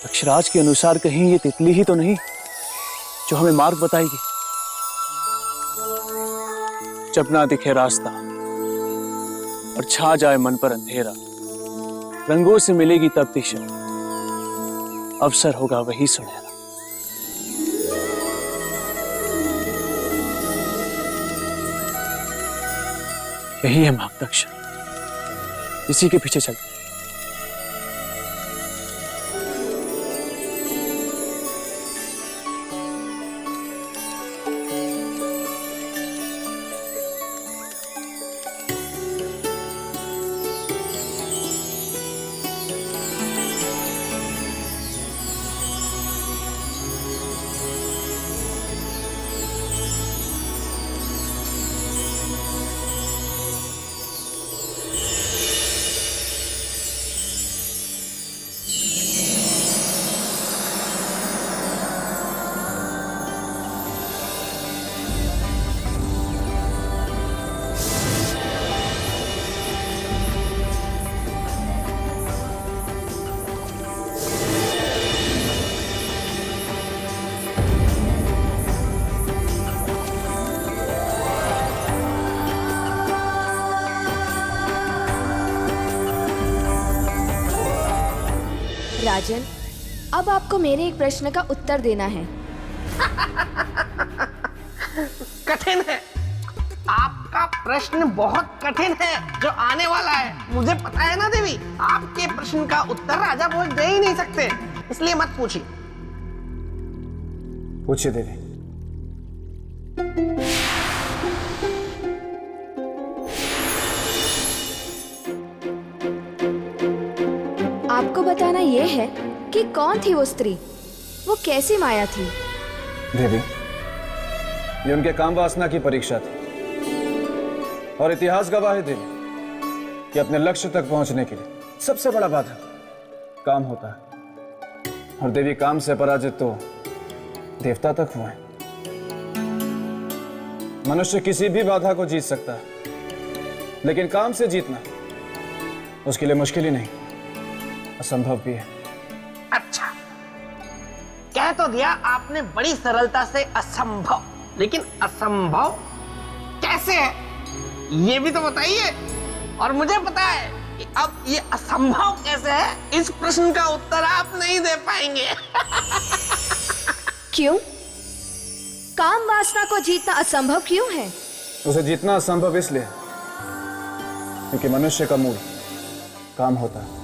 अक्षराज के अनुसार कहीं ये तितली ही तो नहीं जो हमें मार्ग बताएगी। जब ना दिखे रास्ता और छा जाए मन पर अंधेरा, रंगों से मिलेगी तब दिशा, अवसर होगा वही सुनहरा। यही है मार्गदर्शन, इसी के पीछे चलते। राजन, अब आपको मेरे एक प्रश्न का उत्तर देना है। कठिन है, आपका प्रश्न बहुत कठिन है जो आने वाला है। मुझे पता है ना देवी, आपके प्रश्न का उत्तर राजा भोज दे ही नहीं सकते, इसलिए मत पूछिए। पूछिए देवी। आपको बताना यह है कि कौन थी वो स्त्री, वो कैसी माया थी। देवी, ये उनके काम वासना की परीक्षा थी और इतिहास गवाह है देवी कि अपने लक्ष्य तक पहुंचने के लिए सबसे बड़ा बाधा काम होता है। और देवी, काम से पराजित तो देवता तक हुए। मनुष्य किसी भी बाधा को जीत सकता है, लेकिन काम से जीतना उसके लिए मुश्किल ही नहीं, असंभव भी है। अच्छा, कह तो दिया आपने बड़ी सरलता से असंभव, लेकिन असंभव कैसे है ये भी तो बताइए। और मुझे पता है कि अब ये असंभव कैसे है, इस प्रश्न का उत्तर आप नहीं दे पाएंगे। क्यों? काम वासना को जीतना असंभव क्यों है? उसे जीतना असंभव इसलिए क्योंकि मनुष्य का मूल काम होता है।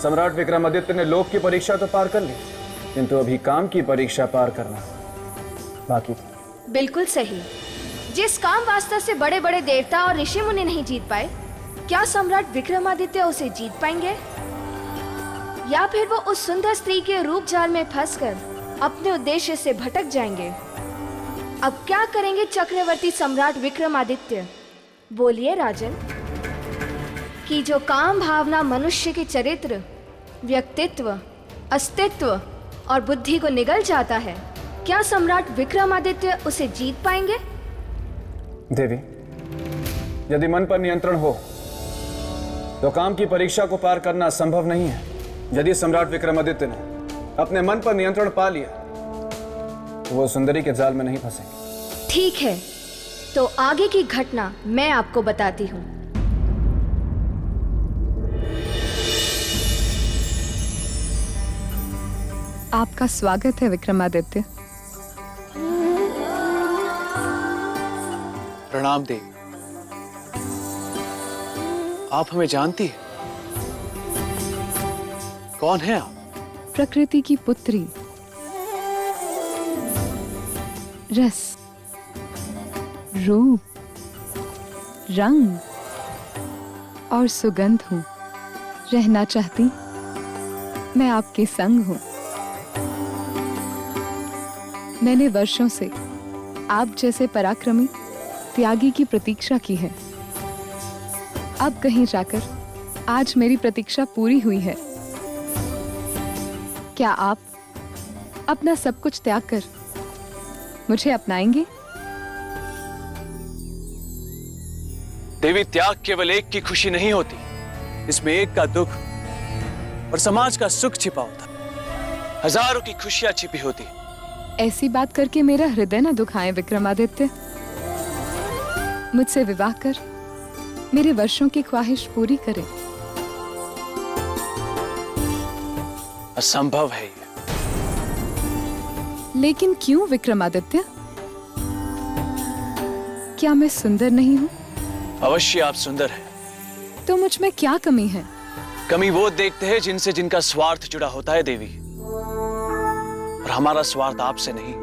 सम्राट विक्रमादित्य ने लोक की परीक्षा तो पार कर ली, किंतु अभी काम की परीक्षा पार करना बाकी था। बिल्कुल सही। जिस काम वासना से बड़े बड़े देवता और ऋषि मुनि नहीं जीत पाए, क्या सम्राट विक्रमादित्य उसे जीत पाएंगे? या फिर वो उस सुंदर स्त्री के रूप जाल में फंसकर अपने उद्देश्य से भटक जाएंगे? अब क्या करेंगे चक्रवर्ती सम्राट विक्रमादित्य? बोलिए राजन। कि जो काम भावना मनुष्य के चरित्र, व्यक्तित्व, अस्तित्व और बुद्धि को निगल जाता है, क्या सम्राट विक्रमादित्य उसे जीत पाएंगे? देवी, यदि मन पर नियंत्रण हो तो काम की परीक्षा को पार करना संभव नहीं है। यदि सम्राट विक्रमादित्य ने अपने मन पर नियंत्रण पा लिया तो वो सुंदरी के जाल में नहीं फंसेंगे। ठीक है, तो आगे की घटना मैं आपको बताती हूँ। आपका स्वागत है विक्रमादित्य। प्रणाम देवी। आप हमें जानती हैं? कौन है आप? प्रकृति की पुत्री, रस, रूप, रंग और सुगंध हूं। रहना चाहती मैं आपके संग हूं। मैंने वर्षों से आप जैसे पराक्रमी त्यागी की प्रतीक्षा की है। अब कहीं जाकर आज मेरी प्रतीक्षा पूरी हुई है। क्या आप अपना सब कुछ त्याग कर मुझे अपनाएंगे? देवी, त्याग केवल एक की खुशी नहीं होती, इसमें एक का दुख और समाज का सुख छिपा होता। हजारों की खुशियां छिपी होती। ऐसी बात करके मेरा हृदय ना दुखाए विक्रमादित्य। मुझसे विवाह कर मेरे वर्षों की ख्वाहिश पूरी करें। असंभव है ये। लेकिन क्यों विक्रमादित्य? क्या मैं सुंदर नहीं हूँ? अवश्य आप सुंदर हैं। तो मुझ में क्या कमी है? कमी वो देखते हैं जिनसे जिनका स्वार्थ जुड़ा होता है देवी। और हमारा स्वार्थ आपसे नहीं,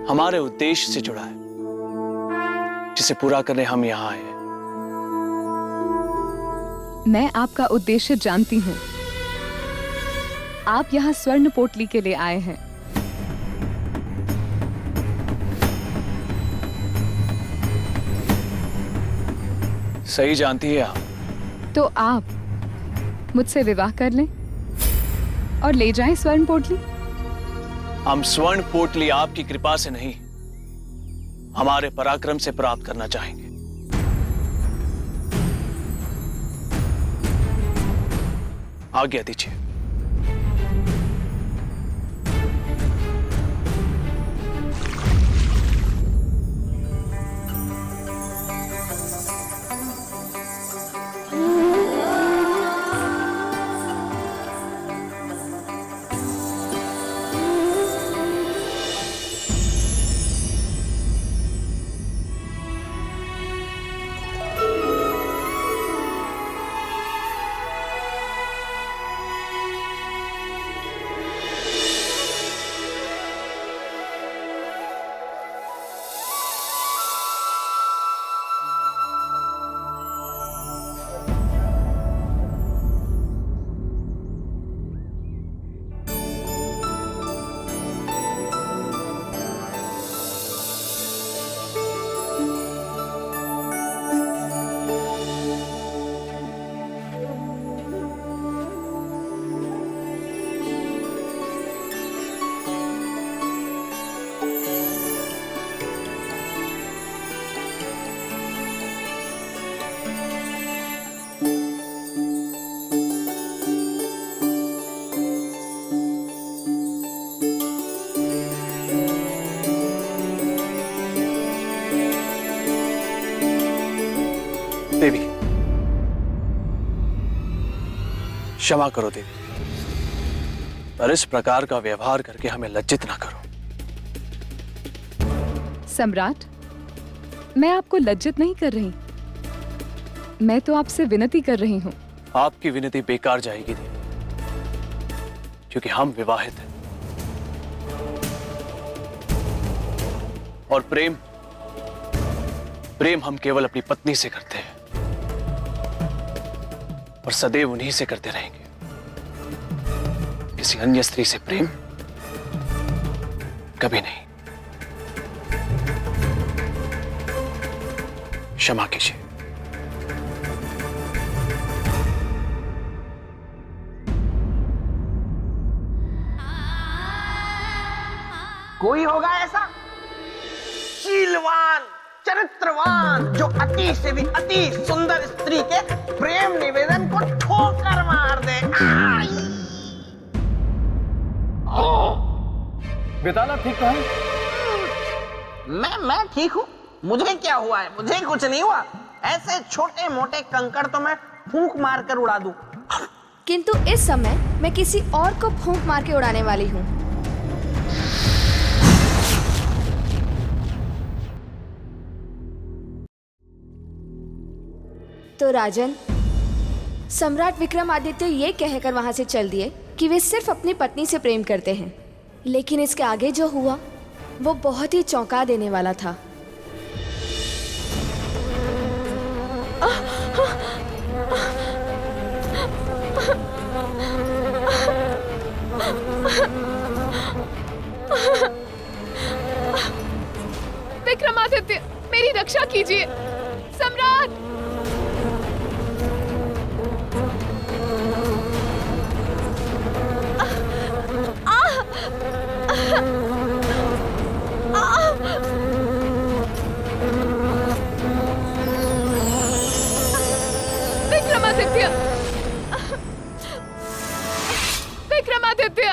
हमारे उद्देश्य से जुड़ा है, जिसे पूरा करने हम यहां आए हैं। मैं आपका उद्देश्य जानती हूँ। आप यहाँ स्वर्ण पोटली के लिए आए हैं। सही जानती है आप। तो आप मुझसे विवाह कर लें और ले जाएं स्वर्ण पोटली। हम स्वर्ण पोटली आपकी कृपा से नहीं, हमारे पराक्रम से प्राप्त करना चाहेंगे। आज्ञा दीजिए। देवी, क्षमा करो देवी, पर इस प्रकार का व्यवहार करके हमें लज्जित ना करो। सम्राट, मैं आपको लज्जित नहीं कर रही। मैं तो आपसे विनती कर रही हूँ। आपकी विनती बेकार जाएगी देवी, क्योंकि हम विवाहित हैं और प्रेम हम केवल अपनी पत्नी से करते हैं और सदैव उन्हीं से करते रहेंगे। किसी अन्य स्त्री से प्रेम कभी नहीं। क्षमा कीजिए। कोई होगा ऐसा शीलवान, चरित्रवान, जो अति से भी अति सुंदर स्त्री के प्रेम निवेदन को ठोकर मार दे। बेताला ठीक तो है? मैं ठीक हूँ। मुझे क्या हुआ है? मुझे कुछ नहीं हुआ। ऐसे छोटे मोटे कंकड़ तो मैं फूंक मार कर उड़ा दूं। किंतु इस समय मैं किसी और को फूंक मार के उड़ाने वाली हूँ। तो राजन, सम्राट विक्रमादित्य ये कहकर वहां से चल दिए कि वे सिर्फ अपनी पत्नी से प्रेम करते हैं, लेकिन इसके आगे जो हुआ वो बहुत ही चौंका देने वाला था। विक्रमादित्य, मेरी रक्षा कीजिए। सम्राट! विक्रमादित्य।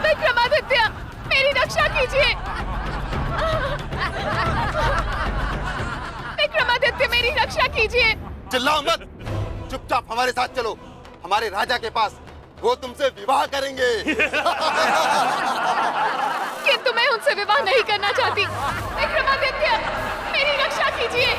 विक्रमादित्य, मेरी रक्षा कीजिए। विक्रमादित्य, मेरी रक्षा कीजिए। चिल्लाओ मत, चुपचाप हमारे साथ चलो हमारे राजा के पास, वो तुमसे विवाह करेंगे। किंतु मैं उनसे विवाह नहीं करना चाहती। विक्रमादित्य, मेरी रक्षा कीजिए।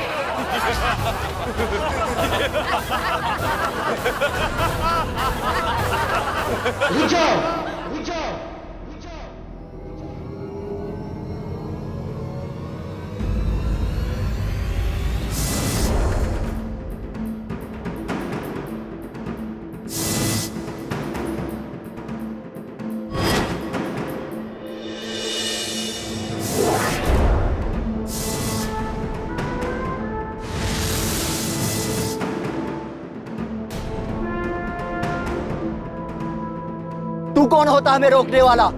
तू कौन होता है हमें रोकने वाला?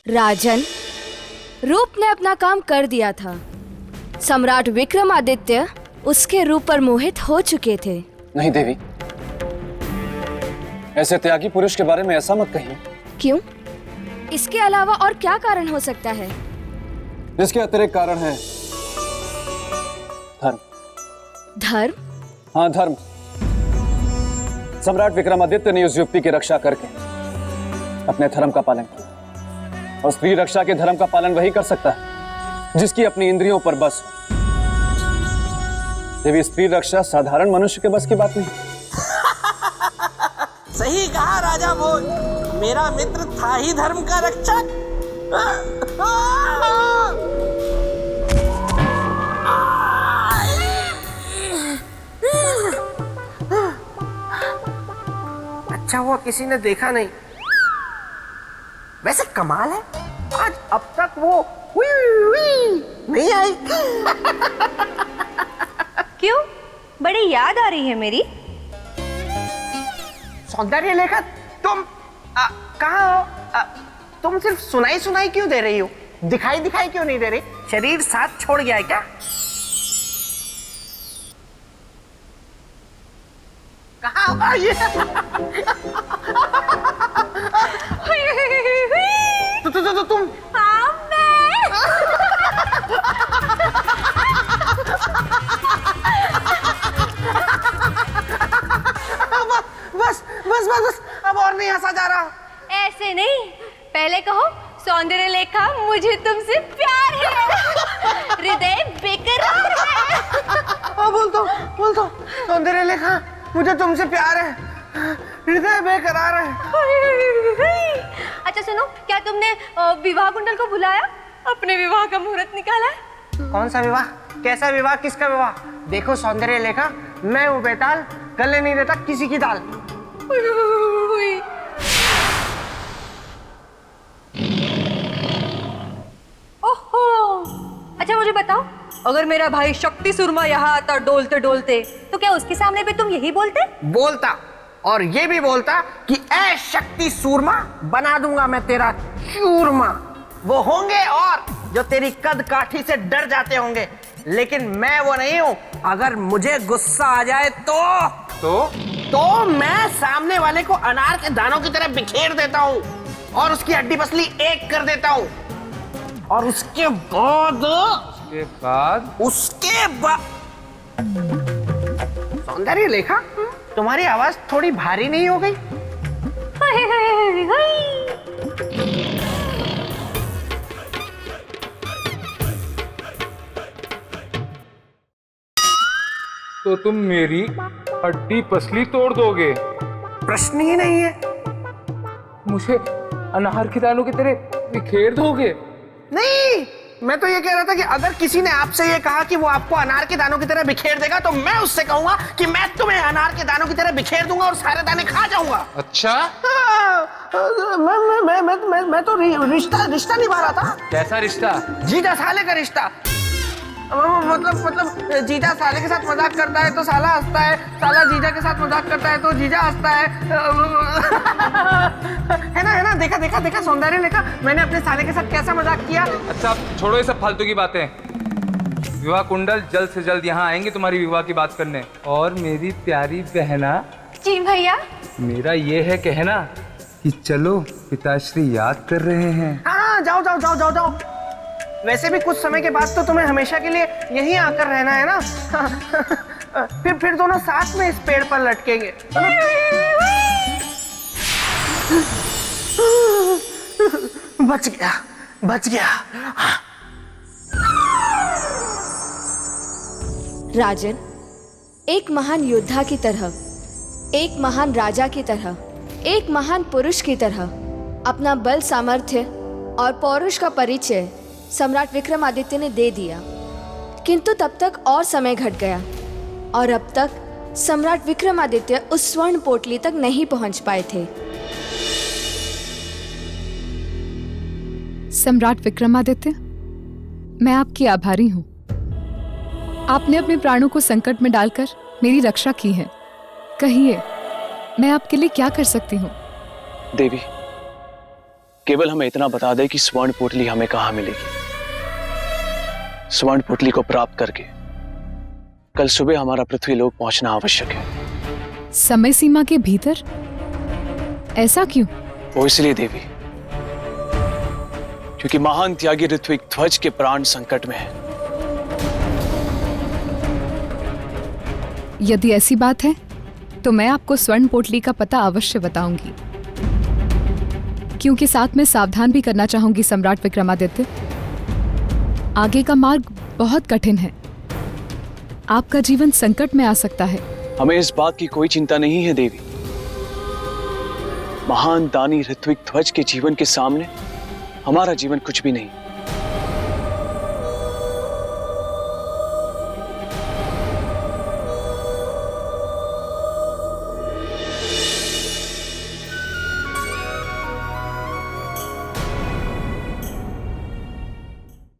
राजन, रूप ने अपना काम कर दिया था। सम्राट विक्रमादित्य उसके रूप पर मोहित हो चुके थे। नहीं देवी, ऐसे त्यागी पुरुष के बारे में ऐसा मत कहिए। क्यों? इसके अलावा और क्या कारण हो सकता है? इसके अतिरिक्त कारण है धर्म। धर्म? हाँ, धर्म। सम्राट विक्रमादित्य ने उस युवती की रक्षा करके अपने धर्म का पालन किया, और स्त्री रक्षा के धर्म का पालन वही कर सकता है जिसकी अपनी इंद्रियों पर बस हो। देवी, स्त्री रक्षा साधारण मनुष्य के बस की बात नहीं। सही कहा राजा भोज, मेरा मित्र था ही धर्म का रक्षक। अच्छा हुआ किसी ने देखा नहीं। वैसे कमाल है, आज अब तक वो नहीं आई। क्यों? बड़ी याद आ रही है मेरी। सौंदर्य लेखा तुम कहाँ हो? तुम सिर्फ सुनाई सुनाई क्यों दे रही हो? दिखाई दिखाई क्यों नहीं दे रही? शरीर साथ छोड़ गया है क्या? कहाँ हो ये? तुम बस बस बस बस अब और नहीं हंसा जा रहा। ऐसे नहीं, पहले कहो सौंदर्य लेखा मुझे तुमसे प्यार है, हृदय बेकरार है। बोल दो सौंदर्य लेखा मुझे तुमसे प्यार है, हृदय बेकरार है। अच्छा सुनो, क्या तुमने विवाह कुंडल को बुलाया? अपने विवाह का मुहूर्त निकाला? कौन सा विवाह? कैसा विवाह? किसका विवाह? देखो सौंदर्य लेखा, मैं वो बेताल गले नहीं देता किसी की दाल। ओहो, अच्छा मुझे बताओ, अगर मेरा भाई शक्ति सुरमा यहाँ आता डोलते डोलते, तो क्या उसके सामने भी तुम यही बोलते? बोलता, और ये भी बोलता कि ऐ शक्ति सूरमा, बना दूंगा मैं तेरा चूरमा। वो होंगे और जो तेरी कद काठी से डर जाते होंगे, लेकिन मैं वो नहीं हूं। अगर मुझे गुस्सा आ जाए तो मैं सामने वाले को अनार के दानों की तरह बिखेर देता हूं और उसकी हड्डी पसली एक कर देता हूं। और उसके बाद सौंदर्य लेखा, तुम्हारी आवाज थोड़ी भारी नहीं हो गई? तो तुम मेरी हड्डी पसली तोड़ दोगे? प्रश्न ही नहीं है। मुझे अनार के दानों की तरह बिखेर दोगे? नहीं, मैं तो ये कह रहा था कि अगर किसी ने आपसे ये कहा कि वो आपको अनार के दानों की तरह बिखेर देगा, तो मैं उससे कहूंगा कि मैं तुम्हें अनार के दानों की तरह बिखेर दूंगा और सारे दाने खा जाऊंगा। अच्छा, मैं तो रिश्ता निभा रहा था। कैसा रिश्ता? जीजा साले का रिश्ता। मतलब जीजा साले के साथ मजाक करता है तो साला हंसता है, साला जीजा के साथ मजाक करता है तो जीजा हंसता है। है ना? देखा सौंदर्य लेखा, मैंने अपने साले के साथ कैसा मजाक किया। अच्छा, छोड़ो ये सब फालतू की बातें। विवाह कुंडल जल्द से जल्द यहाँ आएंगे तुम्हारी विवाह की बात करने। और मेरी प्यारी बहना। जी भैया। मेरा ये है कहना कि चलो पिताश्री याद कर रहे हैं। हाँ, जाओ। वैसे भी कुछ समय के बाद तो तुम्हें हमेशा के लिए यहीं आकर रहना है ना। फिर दोनों साथ में इस पेड़ पर लटकेंगे। बच गया। राजन, एक महान योद्धा की तरह, एक महान राजा की तरह, एक महान पुरुष की तरह अपना बल, सामर्थ्य और पौरुष का परिचय सम्राट विक्रमादित्य ने दे दिया। किंतु तब तक और समय घट गया और अब तक सम्राट विक्रमादित्य उस स्वर्ण पोटली तक नहीं पहुंच पाए थे। सम्राट विक्रमादित्य, मैं आपकी आभारी हूं। आपने अपने प्राणों को संकट में डालकर मेरी रक्षा की है। कहिए, मैं आपके लिए क्या कर सकती हूँ? देवी, केवल हमें इतना बता दे कि स्वर्ण पोटली हमें कहाँ मिलेगी। स्वर्ण पोटली को प्राप्त करके कल सुबह हमारा पृथ्वीलोक पहुंचना आवश्यक है। समय सीमा के भीतर? ऐसा क्यों? वो इसलिए देवी, क्योंकि महान त्यागी ऋत्विक ध्वज के प्राण संकट में है। यदि ऐसी बात है तो मैं आपको स्वर्ण पोटली का पता अवश्य बताऊंगी, क्योंकि साथ में सावधान भी करना चाहूंगी सम्राट विक्रमादित्य। आगे का मार्ग बहुत कठिन है, आपका जीवन संकट में आ सकता है। हमें इस बात की कोई चिंता नहीं है देवी। महान दानी ऋत्विक ध्वज के जीवन के सामने हमारा जीवन कुछ भी नहीं।